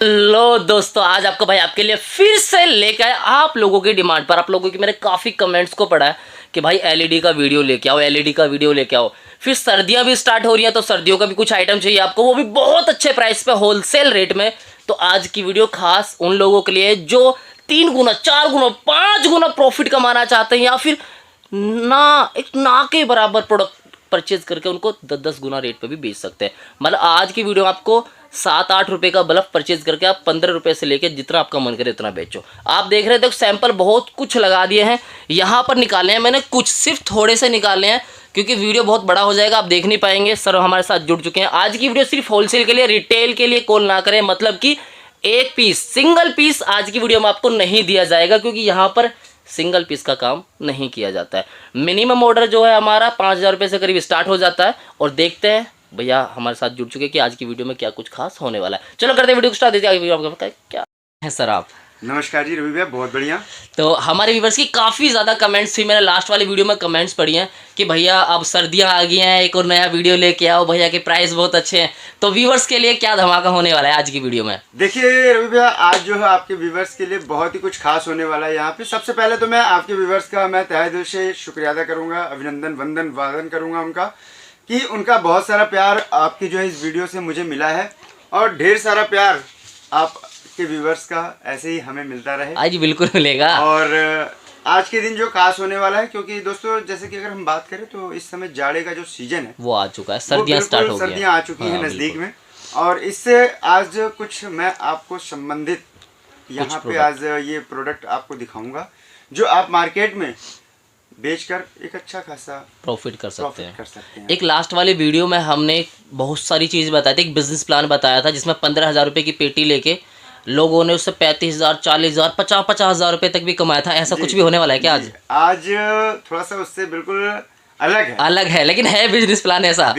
लो दोस्तों, आज आपका भाई आपके लिए फिर से लेकर आया आप लोगों की डिमांड पर। आप लोगों की मैंने काफ़ी कमेंट्स को पढ़ा है कि भाई एलईडी का वीडियो लेके आओ, एलईडी का वीडियो लेके आओ। फिर सर्दियां भी स्टार्ट हो रही हैं तो सर्दियों का भी कुछ आइटम चाहिए आपको, वो भी बहुत अच्छे प्राइस पे, होलसेल रेट में। तो आज की वीडियो खास उन लोगों के लिए जो 3 गुना, 4 गुना, 5 गुना प्रॉफिट कमाना चाहते हैं, या फिर ना के बराबर प्रोडक्ट परचेज करके उनको 10-10 गुना रेट पे भी बेच सकते हैं। मतलब आज की वीडियो में आपको 7-8 रुपये का बल्ब परचेज करके आप 15 रुपये से लेके जितना आपका मन करे उतना बेचो। आप देख रहे थे सैंपल बहुत कुछ लगा दिए हैं, यहाँ पर निकाले हैं मैंने कुछ, सिर्फ थोड़े से निकाले हैं क्योंकि वीडियो बहुत बड़ा हो जाएगा, आप देख नहीं पाएंगे। सर हमारे साथ जुड़ चुके हैं। आज की वीडियो सिर्फ होलसेल के लिए, रिटेल के लिए कॉल ना करें, मतलब कि एक पीस, सिंगल पीस आज की वीडियो में आपको नहीं दिया जाएगा क्योंकि यहाँ पर सिंगल पीस का काम नहीं किया जाता है। मिनिमम ऑर्डर जो है हमारा 5000 रुपये से करीब स्टार्ट हो जाता है। और देखते हैं भैया हमारे साथ जुड़ चुके हैं कि आज की वीडियो में क्या कुछ खास होने वाला है। चलो करते हैं वीडियो को स्टार्ट। देते हैं क्या है सर आप। नमस्कार जी रवि भैया, बहुत बढ़िया। तो हमारे व्यूवर्स की काफ़ी ज़्यादा कमेंट्स थी, मैंने लास्ट वाली वीडियो में कमेंट्स पढ़ी हैं कि भैया अब सर्दियां आ गई हैं, एक और नया वीडियो लेके आओ, भैया के प्राइस बहुत अच्छे हैं। तो व्यूवर्स के लिए क्या धमाका होने वाला है आज की वीडियो में? देखिए रवि भैया, आज जो है आपके व्यूवर्स के लिए बहुत ही कुछ खास होने वाला है। यहाँ पे सबसे पहले तो मैं आपके व्यूवर्स का मैं तहे दिल से शुक्रिया अदा करूँगा, अभिनंदन वंदन वादन करूँगा उनका, कि उनका बहुत सारा प्यार आपकी जो है इस वीडियो से मुझे मिला है, और ढेर सारा प्यार आप के व्यूवर्स का ऐसे ही हमें मिलता रहे। आज बिल्कुल मिलेगा। और आज के दिन जो खास होने वाला है, क्योंकि दोस्तों जैसे कि अगर हम बात करें तो इस समय जाड़े का जो सीजन है वो आ चुका है, सर्दियां स्टार्ट हो गई, सर्दियां आ चुकी हैं नज़दीक में। और इससे आज कुछ मैं आपको संबंधित यहाँ पे आज ये प्रोडक्ट आपको दिखाऊंगा जो आप मार्केट में बेचकर एक अच्छा खासा प्रॉफिट कर सकते हैं। एक लास्ट वाली वीडियो में हमने बहुत सारी चीज़ बताई थी, एक बिजनेस प्लान बताया था जिसमें 15,000 रुपये की पेटी लेके लोगों ने उससे 35,000, 40,000, 50,000 रुपये तक भी कमाया था। ऐसा कुछ भी होने वाला है क्या आज? आज थोड़ा सा उससे बिल्कुल अलग है, लेकिन है बिजनेस प्लान ऐसा,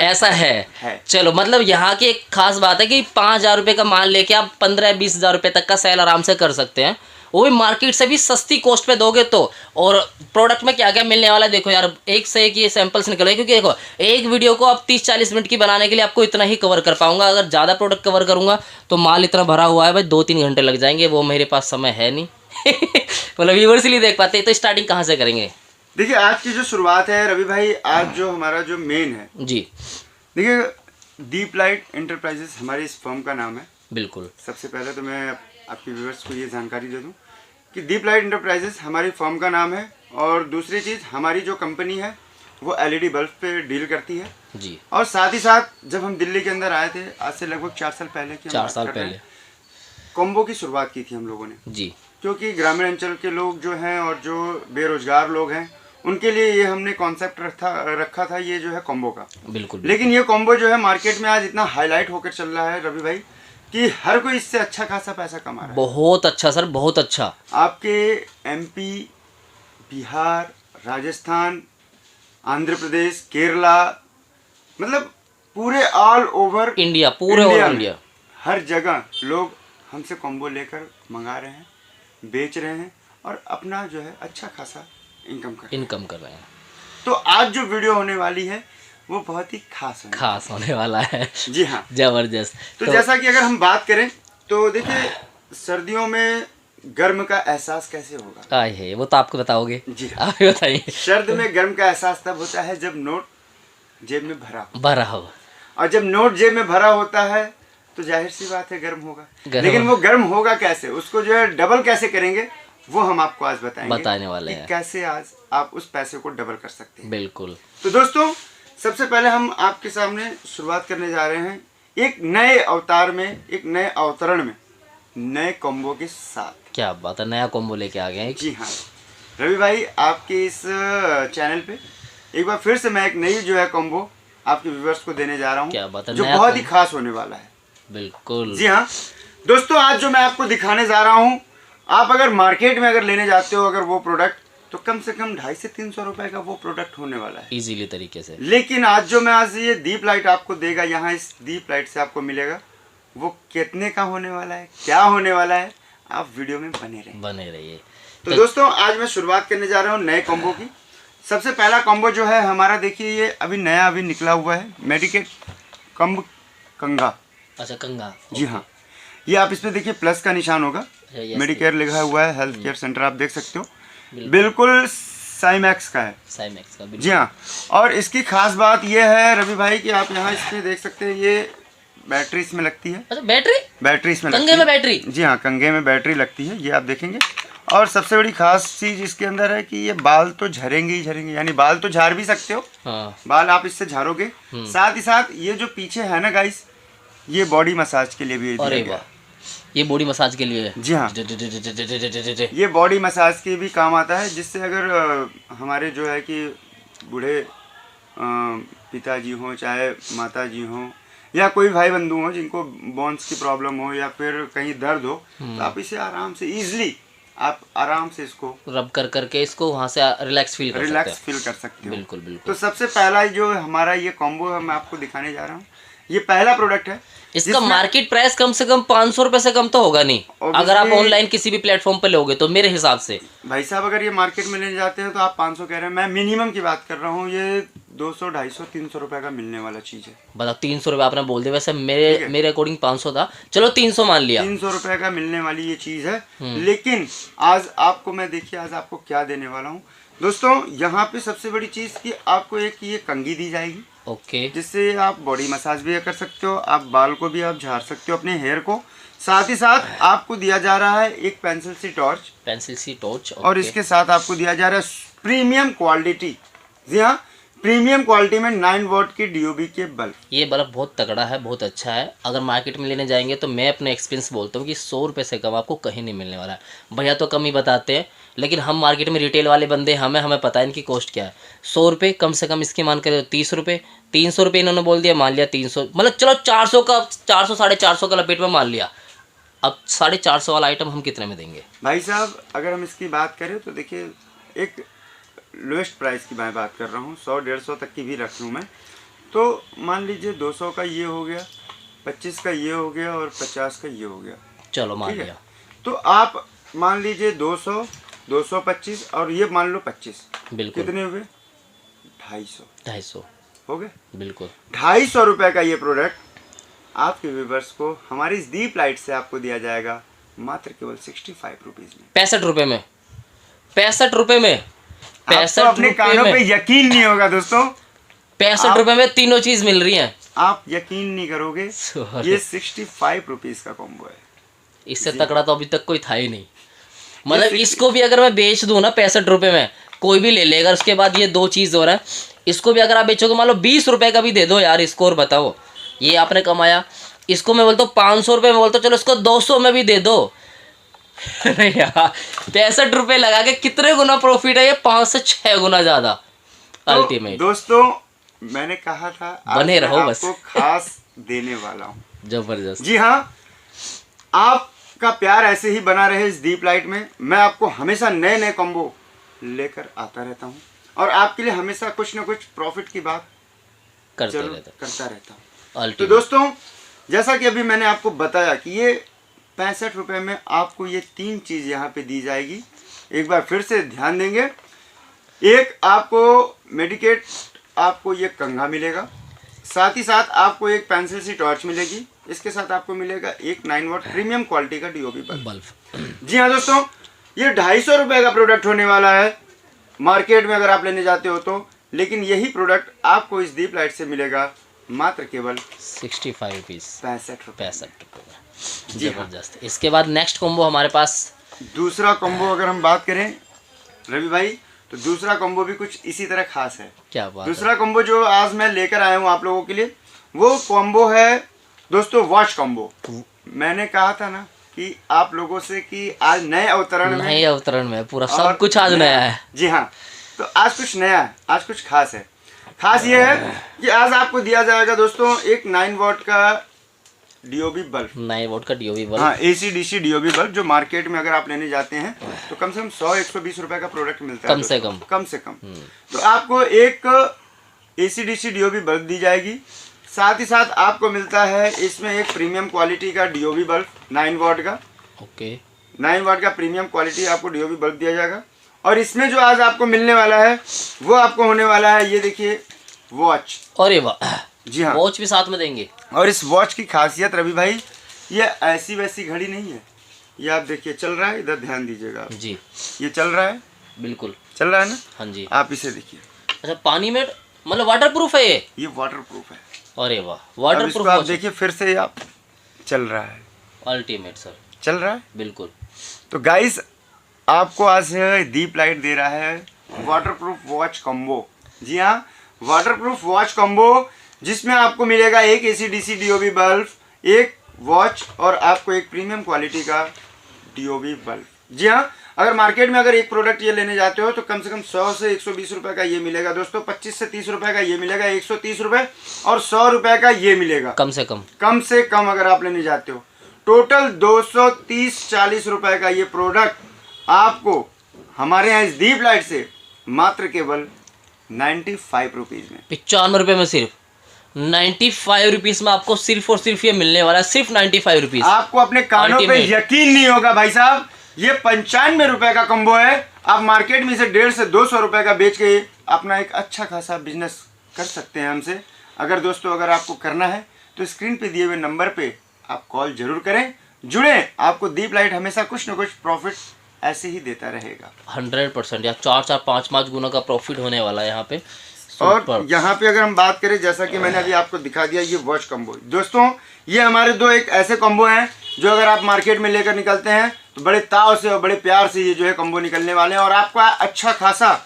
ऐसा है। चलो, मतलब यहाँ की एक खास बात है कि 5,000 रुपये का माल लेके आप 15-20,000 रुपये तक का सेल आराम से कर सकते हैं, वो भी मार्केट से भी सस्ती कॉस्ट पे दोगे तो। और प्रोडक्ट में क्या क्या मिलने वाला है देखो यार, एक से एक ये सैंपल्स निकले, क्योंकि देखो एक वीडियो को आप 30-40 मिनट की बनाने के लिए आपको इतना ही कवर कर पाऊंगा। अगर ज़्यादा प्रोडक्ट कवर करूंगा तो माल इतना भरा हुआ है भाई 2-3 घंटे लग जाएंगे, वो मेरे पास समय है नहीं। मतलब व्यूअर्स ही नहीं देख पाते। तो स्टार्टिंग कहाँ से करेंगे? देखिए आज की जो शुरुआत है रवि भाई, आज जो हमारा जो मेन है जी, देखिए दीप लाइट एंटरप्राइजेस हमारी इस फर्म का नाम है। बिल्कुल। सबसे पहले तो मैं आपके व्यूअर्स को ये जानकारी दे दूं कि दीप लाइट एंटरप्राइजेस हमारी फर्म का नाम है, और दूसरी चीज़ हमारी जो कंपनी है वो एलईडी बल्ब पे डील करती है जी। और साथ ही साथ जब हम दिल्ली के अंदर आए थे आज से लगभग 4 साल पहले की 4 साल पहले कॉम्बो की शुरुआत की थी हम लोगों ने जी, क्योंकि ग्रामीण अंचल के लोग जो हैं और जो बेरोजगार लोग हैं उनके लिए ये हमने कॉन्सेप्ट रखा था ये जो है कॉम्बो का। बिल्कुल। लेकिन ये कॉम्बो जो है मार्केट में आज इतना हाईलाइट होकर चल रहा है रवि भाई कि हर कोई इससे अच्छा खासा पैसा कमा रहा है। बहुत अच्छा सर, बहुत अच्छा। आपके एमपी, बिहार, राजस्थान, आंध्र प्रदेश, केरला, मतलब पूरे ऑल ओवर इंडिया, पूरे ओवर इंडिया हर जगह लोग हमसे कॉम्बो लेकर मंगा रहे हैं, बेच रहे हैं और अपना जो है अच्छा खासा इनकम कर रहे हैं। तो आज जो वीडियो होने वाली है वो बहुत ही खास होने वाला है। जी हाँ, जबरदस्त। तो जैसा कि अगर हम बात करें तो देखिए सर्दियों में गर्म का एहसास कैसे होगा? आए है वो तो आपको बताओगे जी, आप बताइए। सर्द में गर्म का एहसास तब होता है जब नोट जेब में भरा हो, और जब नोट जेब में भरा होता है तो जाहिर सी बात है गर्म होगा। लेकिन वो गर्म होगा कैसे, उसको जो है डबल कैसे करेंगे वो हम आपको आज बताने वाले हैं, कैसे आज आप उस पैसे को डबल कर सकते हैं। बिल्कुल। तो दोस्तों सबसे पहले हम आपके सामने शुरुआत करने जा रहे हैं एक नए अवतार में, एक नए अवतरण में, नए कॉम्बो के साथ। क्या बात है, नया कॉम्बो लेके आ गए हैं। जी हाँ रवि भाई, आपके इस चैनल पे एक बार फिर से मैं एक नई जो है कॉम्बो आपके व्यूअर्स को देने जा रहा हूँ। क्या बात है, जो बहुत ही खास होने वाला है। बिल्कुल। जी हाँ दोस्तों, आज जो मैं आपको दिखाने जा रहा हूँ, आप अगर मार्केट में अगर लेने जाते हो अगर वो प्रोडक्ट, तो कम से कम 250 से 300 रुपए का वो प्रोडक्ट होने वाला है इजीली तरीके से। लेकिन आज जो मैं आज ये दीप लाइट आपको देगा, यहाँ इस दीप लाइट से आपको मिलेगा, वो कितने का होने वाला है, क्या होने वाला है, आप वीडियो में बने रहिए। तो दोस्तों आज मैं शुरुआत करने जा रहा हूँ नए कॉम्बो की। सबसे पहला कॉम्बो जो है हमारा, देखिए ये अभी नया निकला हुआ है, मेडिकेट कंगा। अच्छा, कंगा। जी हाँ, ये आप इस पे देखिए प्लस का निशान होगा, yes, मेडिकेयर लिखा हुआ है, हेल्थ केयर सेंटर आप देख सकते हो, बिल्कुल साइमैक्स का है। साइमैक्स का जी हाँ। और इसकी खास बात ये है रवि भाई कि आप यहाँ इसमें देख सकते हैं, ये बैटरी इसमें लगती है। अच्छा, बैटरी इसमें कंघे में बैटरी? जी हाँ, कंघे में बैटरी लगती है, ये आप देखेंगे। और सबसे बड़ी खास चीज इसके अंदर है कि ये बाल तो झरेंगे ही झरेंगे, यानी बाल तो झाड़ भी सकते हो। हाँ। बाल आप इससे झाड़ोगे, साथ ही साथ ये जो पीछे है ना गाइस, ये बॉडी मसाज के लिए भी दिया अरे गया। वाह, ये बॉडी मसाज के लिए है। जी हाँ, ये बॉडी मसाज के भी काम आता है, जिससे अगर हमारे जो है कि बूढ़े पिताजी हों, चाहे माता जी हों, या कोई भाई बंधु हो जिनको बोन्स की प्रॉब्लम हो या फिर कहीं दर्द हो, तो आप इसे आराम से इजीली आप आराम से इसको रब कर करके इसको वहाँ से रिलैक्स फील कर सकते हो। बिल्कुल बिल्कुल। तो सबसे पहला जो हमारा ये कॉम्बो है, मैं आपको दिखाने जा रहा हूँ, ये पहला प्रोडक्ट है। इसका मार्केट प्राइस कम से कम 500 रुपए से कम तो होगा नहीं, अगर आप ऑनलाइन किसी भी प्लेटफॉर्म पे लोगे तो, मेरे हिसाब से। भाई साहब अगर ये मार्केट में लेने जाते हैं तो आप 500 कह रहे हैं, मैं मिनिमम की बात कर रहा हूँ, ये 200, 250, 300 रुपए का मिलने वाला चीज है। बताओ, 300 रुपए आपने बोल दिया, वैसे मेरे अकॉर्डिंग 500 था, चलो 300 मान लिया। 300 रुपए का मिलने वाली ये चीज है। लेकिन आज आपको मैं देखिए आज आपको क्या देने वाला हूँ दोस्तों। यहाँ पे सबसे बड़ी चीज कि आपको एक ये कंघी दी जाएगी, ओके, जिससे आप बॉडी मसाज भी कर सकते हो, आप बाल को भी आप झाड़ सकते हो, अपने हेयर को। साथ ही साथ आपको दिया जा रहा है एक पेंसिल सी टॉर्च, और इसके साथ आपको दिया जा रहा है प्रीमियम क्वालिटी, जी हाँ, प्रीमियम क्वालिटी में 9 वॉट की डीओबी के बल्ब। ये बल्ब बहुत तगड़ा है, बहुत अच्छा है। अगर मार्केट में लेने जाएंगे तो मैं अपने एक्सपीरियंस बोलता हूँ कि 100 रुपये से कम आपको कहीं नहीं मिलने वाला है। भैया तो कम ही बताते हैं, लेकिन हम मार्केट में रिटेल वाले बंदे हमें पता है इनकी कॉस्ट क्या है। 100 रुपये कम से कम इसकी मान कर 30 रुपये, 300 रुपये इन्होंने बोल दिया, मान लिया 300, मतलब चलो 400 का 400 450 का लपेट में मान लिया। अब 450 वाला आइटम हम कितने में देंगे भाई साहब? अगर हम इसकी बात करें तो देखिए, एक लोएस्ट प्राइस की मैं बात कर रहा हूँ, 100-150 तक की भी रख लूँ मैं तो मान लीजिए 200 का ये हो गया, 25 का ये हो गया और 50 का ये हो गया, चलो मान लिया। तो आप मान लीजिए 200, 225 और ये मान लो 25, बिल्कुल कितने हुए? 250 हो गए। बिल्कुल 250 रुपये का ये प्रोडक्ट आपके व्यूवर्स को हमारी इस दीप लाइट से आपको दिया जाएगा मात्र केवल 65 रुपीज में। 65 रुपये में, 65 रुपये में, 65 अपने कानों पे यकीन नहीं होगा दोस्तों, 65 रुपये में तीनों चीज मिल रही हैं। आप यकीन नहीं करोगे, ये 65 रुपीज का कॉम्बो है। इससे तकड़ा तो अभी तक कोई था ही नहीं। मतलब इसको भी अगर मैं बेच दूं ना 65 रुपये में, कोई भी ले लेगा। उसके बाद ये 2 चीज़ हो रहा है, इसको भी अगर आप बेचोगे, मान लो 20 रुपये का भी दे दो यार इसको, और बताओ ये आपने कमाया। इसको मैं बोलता हूँ 500 रुपये में, बोलता हूँ चलो इसको 200 में भी दे दो। नहीं यार, 65 रुपये लगा के कितने गुना प्रॉफिट है ये, 5 से 6 गुना ज़्यादा अल्टीमेट। दोस्तों मैंने कहा था बने रहो बस, आपको खास देने वाला हूँ, जबरदस्त। जी हाँ, आपका प्यार ऐसे ही बना रहे इस दीप लाइट में। मैं आपको हमेशा नए नए कॉम्बो लेकर आता रहता हूँ और आपके लिए हमेशा कुछ ना कुछ प्रॉफिट की बात करता रहता हूँ। तो दोस्तों जैसा कि अभी मैंने आपको बताया कि ये 65 रुपये में आपको ये 3 चीज़ यहाँ पे दी जाएगी। एक बार फिर से ध्यान देंगे, एक आपको मेडिकेट, आपको ये कंघा मिलेगा, साथ ही साथ आपको एक पेंसिल सी टॉर्च मिलेगी, इसके साथ आपको मिलेगा एक 9 वॉट प्रीमियम क्वालिटी का डीओबी बल्ब। जी हाँ दोस्तों, ये 250 रुपये का प्रोडक्ट होने वाला है मार्केट में अगर आप लेने जाते हो तो, लेकिन यही प्रोडक्ट आपको इस दीप लाइट से मिलेगा मात्र केवल 65 रुपीज़, 65 रुपये। जबरदस्त। इसके बाद नेक्स्ट कॉम्बो हमारे पास दूसरा कॉम्बो अगर हम बात करें रवि भाई, तो दूसरा कॉम्बो भी कुछ इसी तरह खास है। क्या बात? दूसरा कॉम्बो जो आज मैं लेकर आया हूँ आप लोगों के लिए, वो कॉम्बो है दोस्तों वॉच कॉम्बो। मैंने कहा था ना कि आप लोगों से कि आज नए अवतरण में पूरा सब कुछ आज नया है। जी हाँ, तो आज कुछ नया है, आज कुछ खास है। खास ये है कि आज आपको दिया जाएगा दोस्तों एक 9 वॉट का डीओबी बल्ब। 9 वॉट का डीओबी बल्ब, हाँ, एसी डीसी डीओबी बल्ब, जो मार्केट में अगर आप लेने जाते हैं तो कम से कम 100-120 रुपए का प्रोडक्ट मिलता है, कम से कम। तो आपको एक एसी डीसी डीओबी बल्ब दी जाएगी, साथ ही साथ आपको मिलता है इसमें एक प्रीमियम क्वालिटी का डीओबी बल्ब 9 वॉट का। ओके, 9 वॉट का प्रीमियम क्वालिटी आपको डीओबी बल्ब दिया जाएगा। और इसमें जो आज आपको मिलने वाला है वो आपको होने वाला है, ये देखिए, वॉच। अरे वाह, जी हाँ, वॉच भी साथ में देंगे। और इस वॉच की खासियत रवि भाई ये ऐसी वैसी घड़ी नहीं है, ये आप देखिए चल रहा है, इधर ध्यान दीजिएगा आप। जी ये चल रहा है, बिल्कुल चल रहा है ना। हाँ जी। आप इसे देखिए, अच्छा पानी में मतलब वाटर प्रूफ है ये वाटर प्रूफ है। अरे वाह अब वाटर इसको प्रूफ आप देखिए फिर से, आप चल रहा है, अल्टीमेट सर, चल रहा है। बिल्कुल। तो गाइस आपको आज दीप लाइट दे रहा है वाटरप्रूफ वॉच कॉम्बो। जी हाँ, वाटरप्रूफ वॉच कॉम्बो, जिसमें आपको मिलेगा एक एसी-डीसी डीओबी बल्ब, एक वॉच और आपको एक प्रीमियम क्वालिटी का डीओबी बल्ब। जी हाँ, अगर मार्केट में अगर एक प्रोडक्ट ये लेने जाते हो तो कम से कम 100 से 120 रुपए का ये मिलेगा दोस्तों, 25 से 30 रुपए का ये मिलेगा, 130 रुपए और 100 रुपए का ये मिलेगा कम से कम अगर आप लेने जाते हो। टोटल 230-40 रुपए का ये प्रोडक्ट आपको हमारे यहाँ इस दीप लाइट से मात्र केवल 95 रुपीज में, 95 रुपये में, सिर्फ 95 रुपीज में आपको सिर्फ और सिर्फ ये मिलने वाला है, सिर्फ 95 रुपीज। आपको अपने कानों पे Ultimate। यकीन नहीं होगा भाई साहब, ये 95 रुपए का कॉम्बो है। आप मार्केट में इसे 150 से 200 रुपए का बेच के अपना एक अच्छा खासा बिजनेस कर सकते हैं हमसे। अगर दोस्तों अगर आपको करना है तो स्क्रीन पे दिए हुए नंबर पे आप कॉल जरूर करें, जुड़े। आपको दीप लाइट हमेशा कुछ न कुछ प्रॉफिट ऐसे ही देता रहेगा, 100% या 4-5 गुना का प्रॉफिट होने वाला है यहाँ पे। और यहाँ पे अगर हम बात करें, जैसा कि मैंने अभी आपको दिखा दिया, ये वॉच कॉम्बो दोस्तों, ये हमारे दो एक ऐसे कॉम्बो हैं जो अगर आप मार्केट में लेकर निकलते हैं तो बड़े ताव से और बड़े प्यार से ये जो है कॉम्बो निकलने वाले हैं, और आपका अच्छा खासा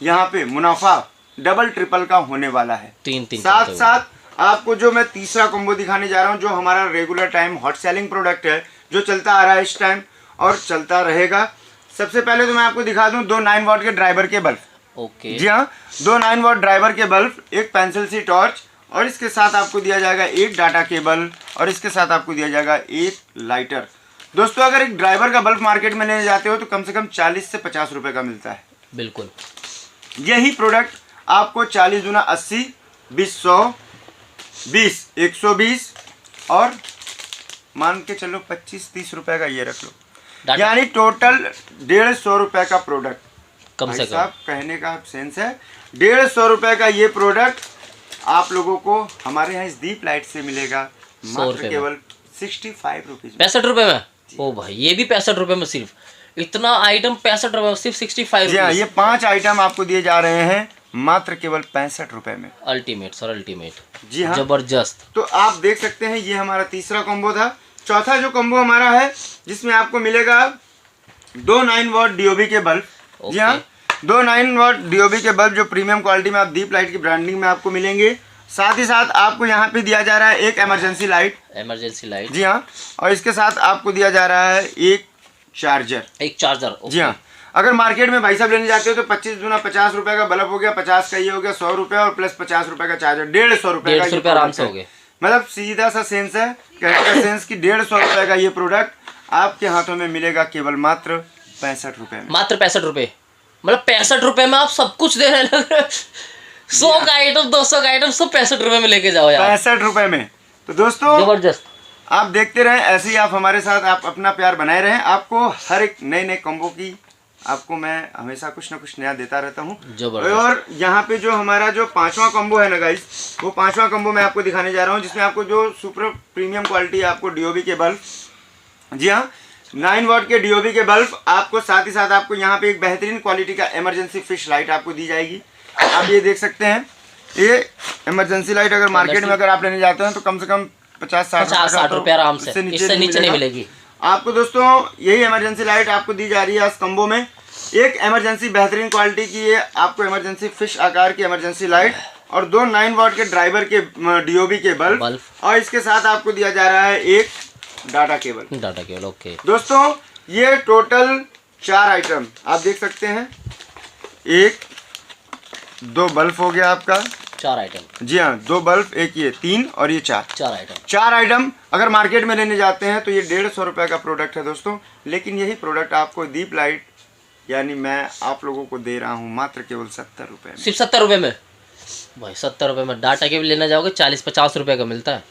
यहाँ पे मुनाफा डबल ट्रिपल का होने वाला है। साथ साथ आपको जो मैं तीसरा कॉम्बो दिखाने जा रहा हूँ, जो हमारा regular time hot selling product है, जो चलता आ रहा है इस टाइम और चलता रहेगा। सबसे पहले तो मैं आपको दिखा दूं 2 9 वॉट के ड्राइवर के बल्ब। ओके। जी हाँ, 2 9 वॉट ड्राइवर के बल्ब, एक पेंसिल सी टॉर्च, और इसके साथ आपको दिया जाएगा एक डाटा केबल, और इसके साथ आपको दिया जाएगा एक लाइटर। दोस्तों अगर एक ड्राइवर का बल्ब मार्केट में लेने जाते हो तो कम से कम 40 से 50 रुपए का मिलता है। बिल्कुल। यही प्रोडक्ट आपको 40 दूना 80, 20 100, 20 120 और मान के चलो 25-30 रुपए का ये रख लो, यानी टोटल 150 रुपए का प्रोडक्ट। कम से कम कहने का सेंस है, 150 रुपए का ये प्रोडक्ट आप लोगों को हमारे यहाँ इस दीप लाइट से मिलेगा मात्र केवल 65 रुपीज, 65 रुपए में। ओ भाई, ये भी 65 रुपए में, सिर्फ इतना आइटम 65 रुपए में, सिर्फ 65 रुपीज। ये 5 आइटम आपको दिए जा रहे हैं मात्र केवल 65 रुपए में। Ultimate sir, ultimate. जी हाँ, जबरदस्त। तो आप देख सकते हैं, ये हमारा तीसरा कॉम्बो था। चौथा जो कॉम्बो हमारा है, जिसमें आपको मिलेगा 2 9 वॉट डीओबी के बल्ब। जी हाँ, 2 9 वॉट डीओबी के बल्ब जो प्रीमियम क्वालिटी में आप दीप लाइट की ब्रांडिंग में आपको मिलेंगे। साथ ही साथ आपको यहाँ पे दिया जा रहा है एक इमरजेंसी लाइट। जी हाँ, और इसके साथ आपको दिया जा रहा है एक चार्जर। ओके। जी हाँ, अगर मार्केट में भाई साहब लेने जाते हो तो 25 दूना 50 रुपए का बल्ब हो गया, 50 का ये हो गया, 100 रुपए और प्लस 50 रुपए का चार्जर, 150 रुपए का। 150 आराम से हो गया। मतलब सीधा सा सेंस है, कहने का सेंस कि 150 रुपए का ये प्रोडक्ट आपके हाथों में मिलेगा केवल मात्र 65 रुपए में। मात्र 65 रुपए, मतलब 65 रुपए में आप सब कुछ देने लग रहे। 100 का आइटम, 200 का आइटम सब 65 रुपए में लेके जाओ यार, 65 रुपए में। तो दोस्तों जबरदस्त। आप देखते रहें, ऐसे ही आप हमारे साथ आप अपना प्यार बनाए रहें। आपको हर एक नए कॉम्बो की आपको मैं हमेशा कुछ ना कुछ नया देता रहता हूँ। और यहाँ पे जो हमारा जो 5वां कॉम्बो है ना गाइस, वो 5वां कॉम्बो मैं आपको दिखाने जा रहा हूँ, जिसमें आपको जो सुपर प्रीमियम क्वालिटी आपको डीओबी के बल्ब, जी हाँ 9 वॉट के डीओबी के बल्ब आपको, साथ ही साथ आपको यहाँ पे एक बेहतरीन क्वालिटी का इमरजेंसी फिश लाइट आपको दी जाएगी। आप ये देख सकते हैं, ये इमरजेंसी लाइट अगर मार्केट में अगर आप लेने जाते हैं तो कम से कम 50-60 रुपए आराम से, इससे नीचे नहीं मिलेगी आपको। दोस्तों यही इमरजेंसी लाइट आपको दी जा रही है इस कॉम्बो में। एक इमरजेंसी बेहतरीन क्वालिटी की है आपको इमरजेंसी फिश आकार की इमरजेंसी लाइट, और 2 9 वॉट के ड्राइवर के डीओबी के बल्ब, और इसके साथ आपको दिया जा रहा है एक डाटा केबल। ओके दोस्तों, ये टोटल 4 आइटम आप देख सकते हैं। 1 2 बल्ब हो गया आपका, 4 आइटम। जी हाँ, 2 बल्ब, एक ये 3 और ये 4 आइटम अगर मार्केट में लेने जाते हैं तो ये 150 रुपए का प्रोडक्ट है दोस्तों। लेकिन यही प्रोडक्ट आपको दीप लाइट यानी मैं आप लोगों को दे रहा हूँ मात्र केवल 70 रुपए में। सिर्फ 70 रुपए में भाई, 70 रुपए में डाटा केबल लेना जाओगे 40-50 रुपए का मिलता है,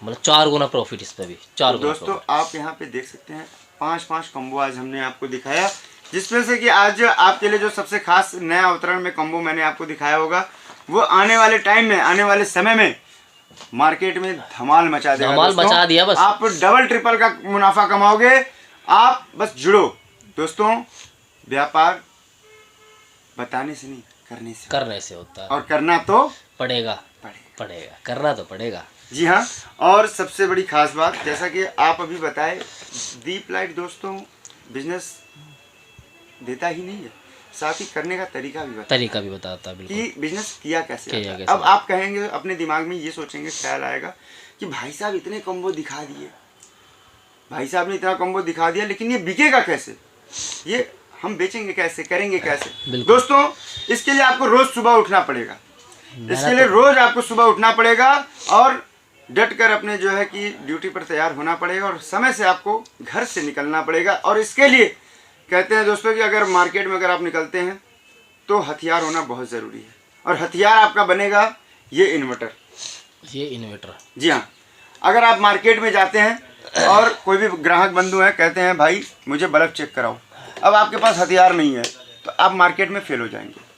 मतलब 4 गुना प्रॉफिट इस पे भी, 4 गुना। दोस्तों आप यहाँ पे देख सकते हैं 5 कॉम्बो आज हमने आपको दिखाया, जिसमें से कि आज आपके लिए जो सबसे खास नया अवतरण में कॉम्बो मैंने आपको दिखाया होगा, वो आने वाले टाइम में, आने वाले समय में मार्केट में धमाल मचा देगा। धमाल दोस्तों, मचा दिया बस। आप डबल ट्रिपल का मुनाफा कमाओगे। आप बस जुड़ो दोस्तों। व्यापार बताने से नहीं, करने से होता है, और करना तो पड़ेगा, पड़ेगा, करना तो पड़ेगा। जी हाँ। और सबसे बड़ी खास बात, जैसा कि आप अभी बताए, दीप लाइट दोस्तों बिजनेस देता ही नहीं है, साथ ही करने का तरीका भी बताता है बिल्कुल कि बिजनेस किया कैसे किया आता है। अब आप कहेंगे, अपने दिमाग में ये सोचेंगे, ख्याल आएगा कि भाई साहब इतने कॉम्बो दिखा दिए, भाई साहब ने इतना कॉम्बो दिखा दिया, लेकिन ये बिकेगा कैसे, ये हम बेचेंगे कैसे, करेंगे कैसे। दोस्तों, इसके लिए आपको रोज सुबह उठना पड़ेगा। इसके लिए रोज आपको सुबह उठना पड़ेगा और डट कर अपने जो है कि ड्यूटी पर तैयार होना पड़ेगा और समय से आपको घर से निकलना पड़ेगा। और इसके लिए कहते हैं दोस्तों कि अगर मार्केट में अगर आप निकलते हैं तो हथियार होना बहुत ज़रूरी है। और हथियार आपका बनेगा ये इन्वर्टर। जी हाँ। अगर आप मार्केट में जाते हैं और कोई भी ग्राहक बंधु है, कहते हैं भाई मुझे बल्ब चेक कराओ, अब आपके पास हथियार नहीं है तो आप मार्केट में फेल हो जाएंगे।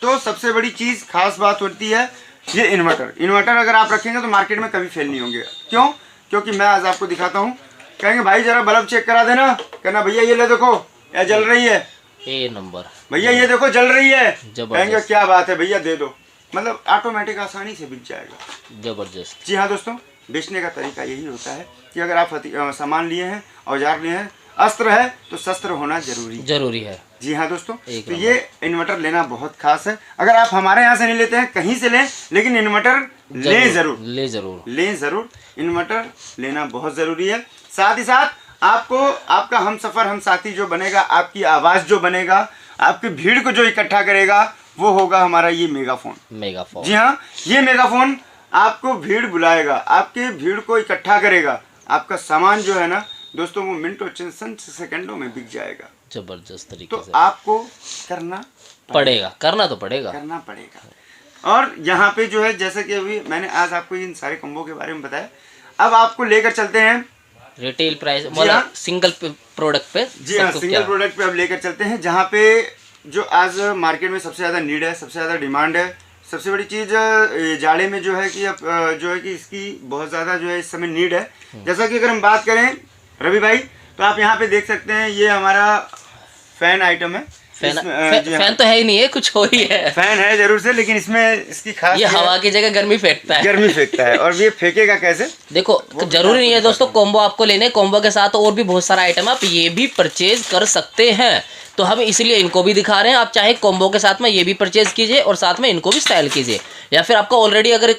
तो सबसे बड़ी चीज़, खास बात होती है ये इन्वर्टर अगर आप रखेंगे तो मार्केट में कभी फेल नहीं होंगे। क्यों? क्योंकि मैं आज आपको दिखाता हूँ। कहेंगे भाई जरा बल्ब चेक करा देना, कहना भैया ये ले देखो, ये जल रही है, ए नंबर, भैया ये देखो जल रही है, कहेंगे क्या बात है भैया दे दो, मतलब ऑटोमेटिक आसानी से बिक जाएगा। जबरदस्त। जी हाँ दोस्तों, बेचने का तरीका यही होता है कि अगर आप सामान लिए हैं, औजार लिए हैं, अस्त्र है तो शस्त्र होना जरूरी है। जी हाँ दोस्तों, तो ये इन्वर्टर लेना बहुत खास है। अगर आप हमारे यहाँ से नहीं लेते हैं, कहीं से लें, लेकिन इन्वर्टर लें जरूर। इन्वर्टर लेना बहुत ज़रूरी है। साथ ही साथ आपको आपका हमसफ़र, हम साथी जो बनेगा, आपकी आवाज़ जो बनेगा, आपकी भीड़ को जो इकट्ठा करेगा, वो होगा हमारा ये मेगाफोन। जी हाँ, ये मेगाफोन आपको भीड़ बुलाएगा, आपकी भीड़ को इकट्ठा करेगा। आपका सामान जो है ना दोस्तों, वो मिनटों चंद सेकंडों में बिक जाएगा। जबरदस्त तरीके से। तो आपको करना पड़ेगा। और यहाँ पे जो है, जैसे कि अभी मैंने आज आपको इन सारे कॉम्बो के बारे में बताया, अब आपको लेकर चलते हैं रिटेल प्राइस, मतलब सिंगल प्रोडक्ट पे। जी हाँ, सिंगल प्रोडक्ट पे अब लेकर चलते हैं, जहाँ पे जो आज मार्केट में सबसे ज़्यादा नीड है, सबसे ज़्यादा डिमांड है। सबसे बड़ी चीज़ जाड़े में जो है कि अब जो है कि इसकी बहुत ज़्यादा जो है इस समय नीड है। जैसा कि अगर हम बात करें रवि भाई, तो आप यहाँ पे देख सकते हैं, ये हमारा फैन आइटम है। फैन तो है ही नहीं है, कुछ हो ही है। फैन है जरूर से, लेकिन इसमें इसकी खास, ये हवा की जगह गर्मी फेंकता है। और ये फेंकेगा कैसे? देखो, जरूरी नहीं है दोस्तों कॉम्बो आपको लेने, कॉम्बो के साथ और भी बहुत सारा आइटम आप ये भी परचेज कर सकते हैं। तो हम इसलिए इनको भी दिखा रहे हैं। आप चाहे कॉम्बो के साथ में ये भी परचेज कीजिए और साथ में इनको भी स्टाइल कीजिए, या फिर आपका ऑलरेडी अगर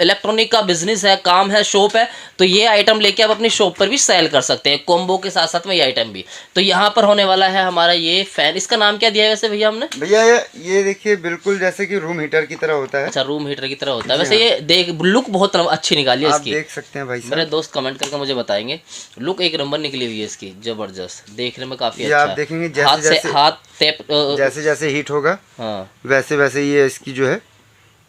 इलेक्ट्रॉनिक का बिजनेस है, काम है, शॉप है, तो ये आइटम लेके आप अपनी शॉप पर भी सेल कर सकते हैं, कॉम्बो के साथ साथ में ये आइटम भी। तो यहाँ पर होने वाला है हमारा ये फैन। इसका नाम क्या दिया है वैसे भैया हमने? भैया ये देखिए, बिल्कुल जैसे कि रूम हीटर की तरह होता है। अच्छा, रूम हीटर की तरह होता है। वैसे ये देख, लुक बहुत अच्छी निकाली है इसकी, देख सकते हैं भाई साहब। मेरे दोस्त कमेंट करके मुझे बताएंगे, लुक एक नंबर निकली हुई है इसकी, जबरदस्त, देखने में काफी अच्छा है। आप देखेंगे जैसे जैसे हीट होगा, हाँ, वैसे वैसे ये इसकी जो है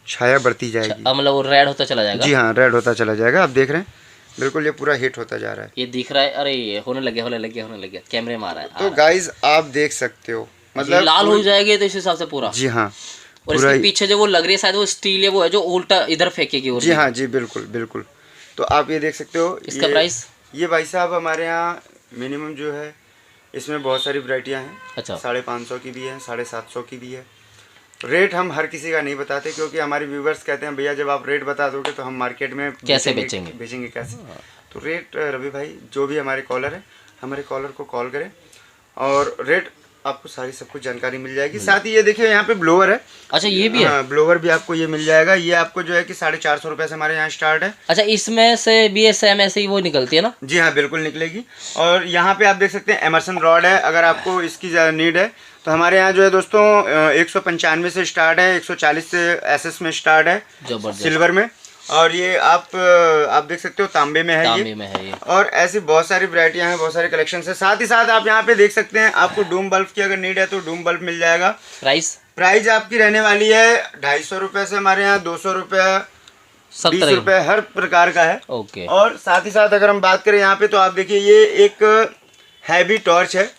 छाया बढ़ती जाएगी। मतलब वो रेड होता चला जाएगा। जी हाँ, रेड होता चला जाएगा। आप देख रहे हैं, बिल्कुल ये पूरा हीट होता जा रहा है। ये दिख रहा है, अरे ये होने लगे कैमरे में आ रहा है। तो गाइज आप देख सकते हो, मतलब लाल हो जाएगी तो इस हिसाब से पूरा। जी हाँ। और इसके पीछे जो वो लग रही है शायद वो स्टील है, वो है जो उल्टा इधर फेंकेगी। जी हाँ जी, बिल्कुल। तो आप ये देख सकते हो। इसका प्राइस ये भाई साहब हमारे यहाँ मिनिमम जो है, इसमें बहुत सारी वैरायटियाँ हैं। अच्छा, 550 की भी है, 750 की भी है। रेट हम हर किसी का नहीं बताते, क्योंकि हमारे व्यूवर्स कहते हैं भैया जब आप रेट बता दोगे तो हम मार्केट में कैसे बेचेंगे कैसे। तो रेट रवि भाई, जो भी हमारे कॉलर है, हमारे कॉलर को कॉल करें और रेट आपको सारी सब कुछ जानकारी मिल जाएगी। साथ ही ये देखिए, यहाँ पे ब्लोअर है। अच्छा, ये भी है। ब्लोअर भी आपको ये मिल जाएगा। ये आपको जो है कि 450 रुपये से हमारे यहाँ स्टार्ट है। अच्छा, इसमें से BSM ऐसे ही वो निकलती है ना? जी हाँ, बिल्कुल निकलेगी। और यहाँ पे आप देख सकते हैं एमर्सन रॉड है। अगर आपको इसकी नीड है तो हमारे यहाँ जो है दोस्तों 195 से स्टार्ट है, 140 से SS में स्टार्ट है, सिल्वर में। और ये आप देख सकते हो तांबे में है ये। और ऐसी बहुत सारी वैरायटियां हैं, बहुत सारे कलेक्शन है। साथ ही साथ आप यहाँ पे देख सकते हैं, आपको डूम बल्ब की अगर नीड है तो डूम बल्ब मिल जाएगा। प्राइस आपकी रहने वाली है 250 रुपये से हमारे यहाँ 200 रुपये, 20 रुपये, हर प्रकार का है। ओके। और साथ ही साथ अगर हम बात करें यहाँ पे, तो आप देखिए ये एक हैवी टॉर्च है।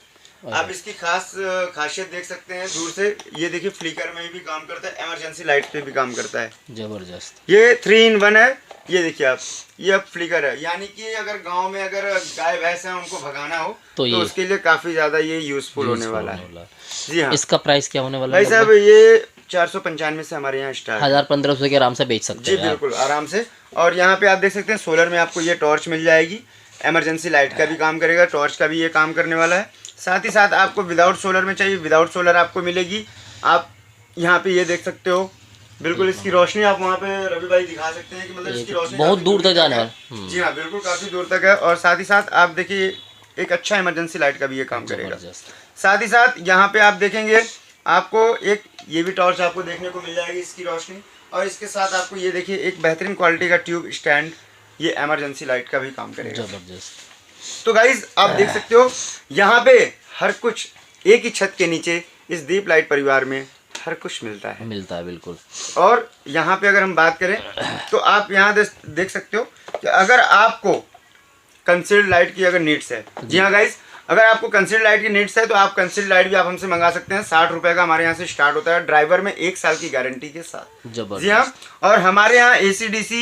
आप इसकी खासियत देख सकते हैं दूर से। ये देखिए, फ्लिकर में भी काम करता है, इमरजेंसी लाइट पे भी काम करता है। जबरदस्त। ये 3 in 1 है। ये देखिए आप, ये अब फ्लिकर है, यानी कि अगर गांव में अगर गाय भैंस है उनको भगाना हो तो उसके लिए काफी ज्यादा ये यूजफुल होने वाला है। जी हाँ। इसका प्राइस क्या होने वाला भाई है? साहब ये 495 से हमारे यहाँ स्टार्ट, 1000-1500 के आराम से बेच सकते जी हैं। बिल्कुल आराम से। और यहाँ पे आप देख सकते हैं सोलर में आपको ये टॉर्च मिल जाएगी, इमरजेंसी लाइट का भी काम करेगा, टॉर्च का भी ये काम करने वाला है। साथ ही साथ आपको विदाउट सोलर में चाहिए, विदाउट सोलर आपको मिलेगी। आप यहाँ पे ये देख सकते हो, बिल्कुल इसकी रोशनी आप वहाँ पे रवि भाई दिखा सकते हैं कि मतलब इसकी रोशनी बहुत दूर तक जाने वाला। जी हाँ बिल्कुल काफ़ी दूर तक है। और साथ ही साथ आप देखिए एक अच्छा इमरजेंसी लाइट का भी ये काम करेगा। साथ ही साथ यहाँ पे आप देखेंगे आपको एक ये भी टॉर्च आपको देखने को मिल जाएगी इसकी रोशनी, और इसके साथ आपको ये देखिए एक बेहतरीन क्वालिटी का ट्यूब स्टैंड, ये इमरजेंसी लाइट का भी काम करेगा। जबरदस्त। तो गाइज आप देख सकते हो यहाँ पे हर कुछ एक ही छत के नीचे इस दीप लाइट परिवार में हर कुछ मिलता है बिल्कुल। और यहाँ पे अगर हम बात करें तो आप यहाँ देख सकते हो कि अगर आपको कंसील्ड लाइट की अगर नीड्स है, जी हाँ गाइज, अगर आपको कंसील्ड लाइट की नीड्स है तो आप कंसील्ड लाइट भी आप हमसे मंगा सकते हैं। 60 रुपए का हमारे यहाँ से स्टार्ट होता है, ड्राइवर में 1 साल की गारंटी के साथ। जी हाँ। और हमारे यहाँ AC/DC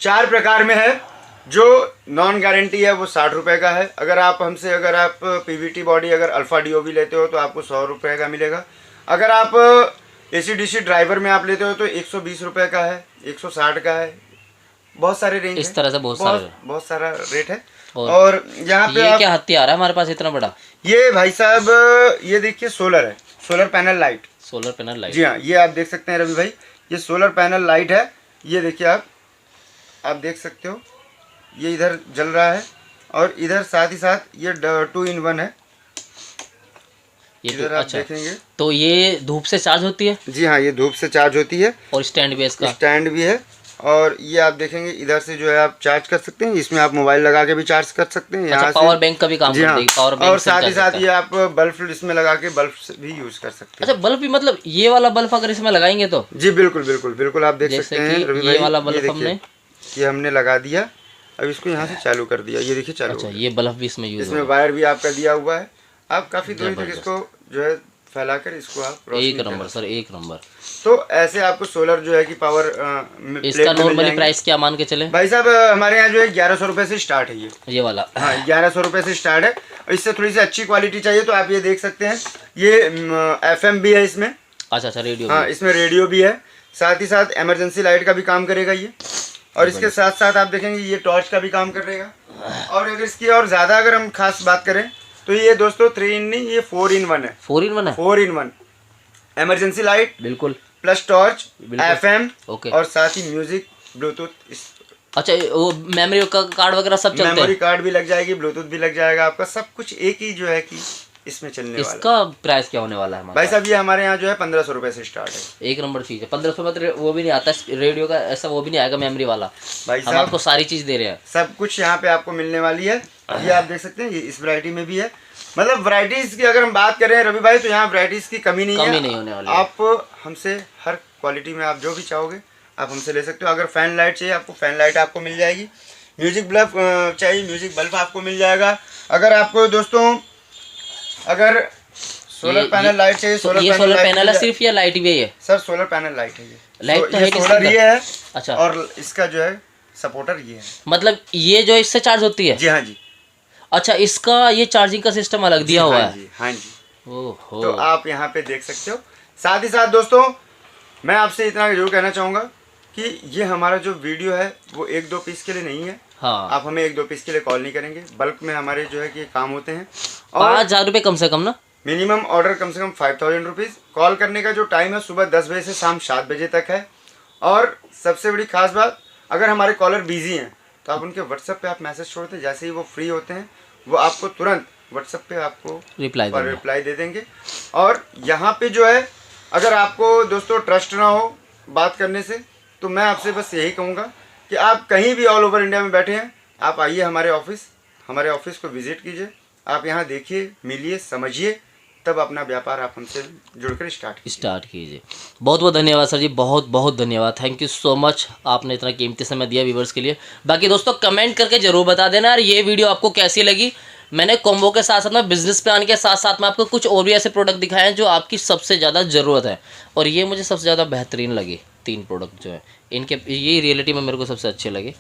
4 प्रकार में है, जो नॉन गारंटी है वो 60 रुपए का है। अगर आप हमसे अगर आप PVT बॉडी अगर अल्फा DOV लेते हो तो आपको 100 रुपए का मिलेगा। अगर आप AC/DC ड्राइवर में आप लेते हो तो 120 रुपए का है, 160 का है, बहुत सारे रेंज इस तरह से बहुत सारा रेट है। और यहाँ पे ये क्या हथियार है हमारे पास इतना बड़ा? ये भाई साहब ये देखिए सोलर है, solar panel light. Solar panel light, जी हाँ, ये आप देख सकते हैं रवि भाई, ये सोलर पैनल लाइट है। ये देखिए आप देख सकते हो ये इधर जल रहा है और इधर साथ ही साथ ये 2 in 1 है। ये इधर आप देखेंगे तो ये धूप से चार्ज होती है? जी हाँ, ये धूप से चार्ज होती है। और स्टैंड भी है इसका? स्टैंड भी है। और ये आप देखेंगे इधर से जो है आप चार्ज कर सकते हैं, इसमें आप मोबाइल लगा के भी चार्ज कर सकते हैं। यहाँ पावर बैंक का भी काम करता है, पावर बैंक। और साथ ही साथ ये आप बल्ब इसमें लगा के बल्ब भी यूज कर सकते हैं। अच्छा, बल्ब भी, मतलब ये वाला बल्ब अगर इसमें लगाएंगे तो? जी बिल्कुल बिल्कुल बिल्कुल, आप देख सकते हैं रवि भाई, ये वाला बल्ब ये हमने लगा दिया, अब इसको यहाँ से चालू कर दिया, ये देखिए चालू। अच्छा, ये बल्ब भी इसमें यूज, इसमें वायर भी आपका दिया हुआ है। आप काफी दूर तक इसको जो है फैलाकर इसको आप एक नंबर सर, एक नंबर। तो ऐसे आपको सोलर जो है कि पावर इसका नॉर्मली प्राइस क्या मान के चले भाई साहब? हमारे यहाँ जो है 1100 रुपए से स्टार्ट है ये वाला। हाँ, 1100 रुपए से स्टार्ट है। और इससे थोड़ी सी अच्छी क्वालिटी चाहिए तो आप ये देख सकते हैं, ये FM भी है इसमें। अच्छा, रेडियो? हाँ, इसमें रेडियो भी है। साथ ही साथ इमरजेंसी लाइट का भी काम करेगा ये। और इसके साथ साथ आप देखेंगे ये टॉर्च का भी काम करेगा। और अगर इसकी और ज्यादा अगर हम खास बात करें तो ये दोस्तों 3 in नहीं, ये 4 in 1 है। 4 in 1 है? 4 in 1 इमरजेंसी लाइट बिल्कुल, प्लस टॉर्च, FM, ओके, और साथ ही म्यूजिक, ब्लूटूथ। अच्छा, वो मेमोरी का कार्ड वगैरह सब चलते हैं? मेमोरी कार्ड भी लग जाएगी, ब्लूटूथ भी लग जाएगा आपका, सब कुछ एक ही जो है कि इसमें चलने वाला। इसका प्राइस क्या होने वाला है भाई साहब? ये हमारे यहाँ जो है 1500 रुपए से स्टार्ट है। एक नंबर चीज है। 1500 में तो वो भी नहीं आता रेडियो का, ऐसा वो भी नहीं आएगा मेमोरी वाला। भाई हम आपको सारी चीज दे रहे हैं, सब कुछ यहाँ पे आपको मिलने वाली है। ये आप देख सकते हैं, ये इस वैरायटी में भी है। मतलब वैरायटीज की अगर हम बात करें रवि भाई तो यहाँ वैरायटीज की कमी नहीं होने वाली। आप हमसे हर क्वालिटी में आप जो भी चाहोगे आप हमसे ले सकते हो। अगर फैन लाइट चाहिए आपको, फैन लाइट आपको मिल जाएगी। म्यूजिक बल्ब चाहिए, म्यूजिक बल्ब आपको मिल जाएगा। अगर आपको दोस्तों अगर सोलर पैनल लाइट चाहिए, सोलर पैनल है सिर्फ या लाइट भी है? सर सोलर पैनल लाइट है, ये लाइट तो है, सोलर ये है। अच्छा, और इसका जो है सपोर्टर ये है, मतलब ये जो इससे चार्ज होती है? जी हाँ जी। अच्छा, इसका ये चार्जिंग का सिस्टम अलग दिया हुआ है? हाँ जी। ओहो, तो आप यहाँ पे देख सकते हो। साथ ही साथ दोस्तों मैं आपसे इतना जरूर कहना चाहूँगा कि ये हमारा जो वीडियो है वो 1-2 पीस के लिए नहीं है। हाँ, आप हमें 1-2 पीस के लिए कॉल नहीं करेंगे, बल्क में हमारे जो है कि काम होते हैं। 5000 रुपये कम से कम ना? मिनिमम ऑर्डर कम से कम 5000 रुपीज़। कॉल करने का जो टाइम है सुबह 10 बजे से शाम 7 बजे तक है। और सबसे बड़ी खास बात, अगर हमारे कॉलर बिजी हैं तो आप उनके व्हाट्सएप पे आप मैसेज छोड़ते हैं, जैसे ही वो फ्री होते हैं वो आपको तुरंत व्हाट्सएप पे आपको रिप्लाई दे देंगे। और यहाँ पे जो है अगर आपको दोस्तों ट्रस्ट ना हो बात करने से तो मैं आपसे बस यही कहूँगा कि आप कहीं भी ऑल ओवर इंडिया में बैठे हैं, आप आइए हमारे ऑफिस को विजिट कीजिए। आप यहाँ देखिए, मिलिए, समझिए, तब अपना व्यापार आप हमसे जुड़कर स्टार्ट कीजिए। बहुत बहुत धन्यवाद सर जी, बहुत बहुत धन्यवाद। थैंक यू सो मच, आपने इतना कीमती समय दिया व्यूवर्स के लिए। बाकी दोस्तों कमेंट करके जरूर बता देना यार ये वीडियो आपको कैसी लगी। मैंने कॉम्बो के साथ साथ में बिजनेस प्लान के साथ साथ में आपको कुछ और भी ऐसे प्रोडक्ट दिखाए हैं जो आपकी सबसे ज़्यादा ज़रूरत है, और ये मुझे सबसे ज़्यादा बेहतरीन लगे 3 प्रोडक्ट जो है। इनके ये रियलिटी में मेरे को सबसे अच्छे लगे।